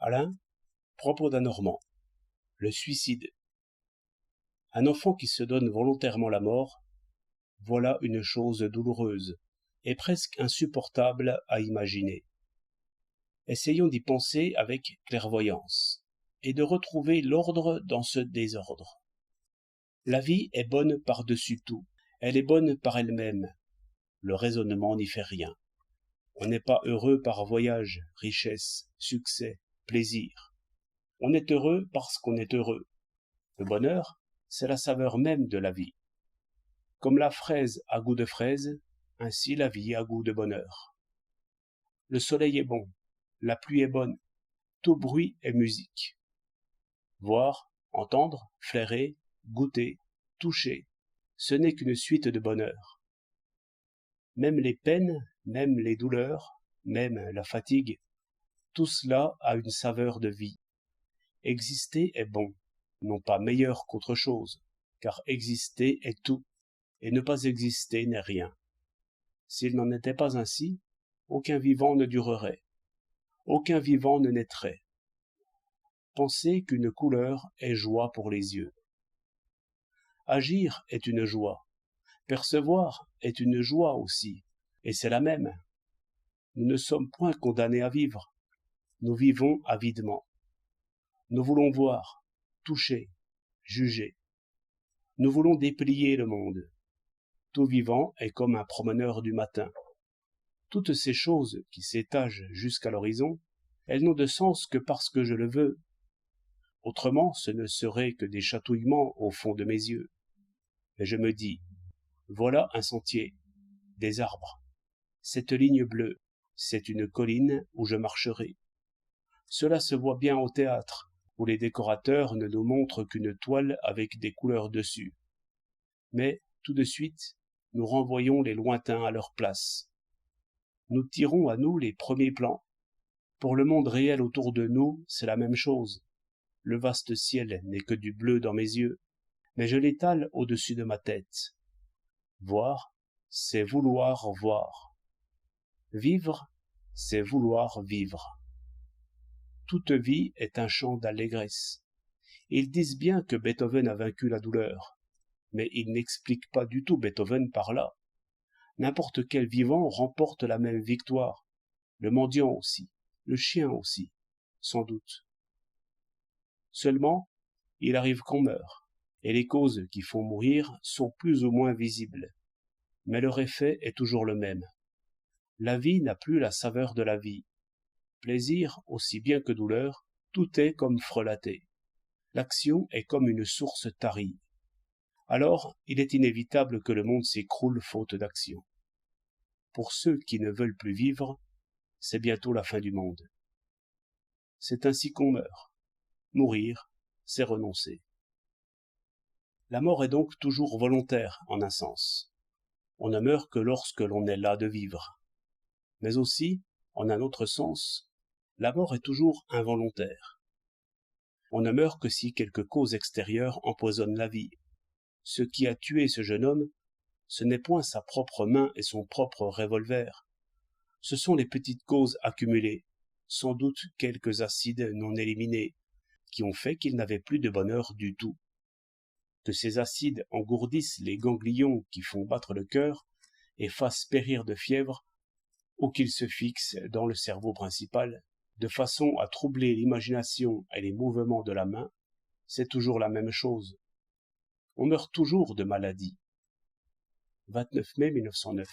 Alain, propos d'un Normand. Le suicide. Un enfant qui se donne volontairement la mort, voilà une chose douloureuse et presque insupportable à imaginer. Essayons d'y penser avec clairvoyance et de retrouver l'ordre dans ce désordre. La vie est bonne par-dessus tout, elle est bonne par elle-même. Le raisonnement n'y fait rien. On n'est pas heureux par voyage, richesse, succès, plaisir. On est heureux parce qu'on est heureux. Le bonheur, c'est la saveur même de la vie. Comme la fraise a goût de fraise, ainsi la vie a goût de bonheur. Le soleil est bon, la pluie est bonne, tout bruit est musique. Voir, entendre, flairer, goûter, toucher, ce n'est qu'une suite de bonheur. Même les peines, même les douleurs, même la fatigue, tout cela a une saveur de vie. Exister est bon, non pas meilleur qu'autre chose, car exister est tout, et ne pas exister n'est rien. S'il n'en était pas ainsi, aucun vivant ne durerait, aucun vivant ne naîtrait. Pensez qu'une couleur est joie pour les yeux. Agir est une joie, percevoir est une joie aussi, et c'est la même. Nous ne sommes point condamnés à vivre, nous vivons avidement. Nous voulons voir, toucher, juger. Nous voulons déplier le monde. Tout vivant est comme un promeneur du matin. Toutes ces choses qui s'étagent jusqu'à l'horizon, elles n'ont de sens que parce que je le veux. Autrement, ce ne serait que des chatouillements au fond de mes yeux. Mais je me dis, voilà un sentier, des arbres. Cette ligne bleue, c'est une colline où je marcherai. Cela se voit bien au théâtre, où les décorateurs ne nous montrent qu'une toile avec des couleurs dessus. Mais, tout de suite, nous renvoyons les lointains à leur place. Nous tirons à nous les premiers plans. Pour le monde réel autour de nous, c'est la même chose. Le vaste ciel n'est que du bleu dans mes yeux, mais je l'étale au-dessus de ma tête. Voir, c'est vouloir voir. Vivre, c'est vouloir vivre. Toute vie est un chant d'allégresse. Ils disent bien que Beethoven a vaincu la douleur, mais ils n'expliquent pas du tout Beethoven par là. N'importe quel vivant remporte la même victoire, le mendiant aussi, le chien aussi, sans doute. Seulement, il arrive qu'on meure, et les causes qui font mourir sont plus ou moins visibles. Mais leur effet est toujours le même. La vie n'a plus la saveur de la vie. Plaisir, aussi bien que douleur, tout est comme frelaté. L'action est comme une source tarie. Alors, il est inévitable que le monde s'écroule faute d'action. Pour ceux qui ne veulent plus vivre, c'est bientôt la fin du monde. C'est ainsi qu'on meurt. Mourir, c'est renoncer. La mort est donc toujours volontaire, en un sens. On ne meurt que lorsque l'on est las de vivre. Mais aussi, en un autre sens, la mort est toujours involontaire. On ne meurt que si quelque cause extérieure empoisonne la vie. Ce qui a tué ce jeune homme, ce n'est point sa propre main et son propre revolver. Ce sont les petites causes accumulées, sans doute quelques acides non éliminés, qui ont fait qu'il n'avait plus de bonheur du tout. Que ces acides engourdissent les ganglions qui font battre le cœur et fassent périr de fièvre, ou qu'ils se fixent dans le cerveau principal, de façon à troubler l'imagination et les mouvements de la main, c'est toujours la même chose. On meurt toujours de maladie. 29 mai 1909.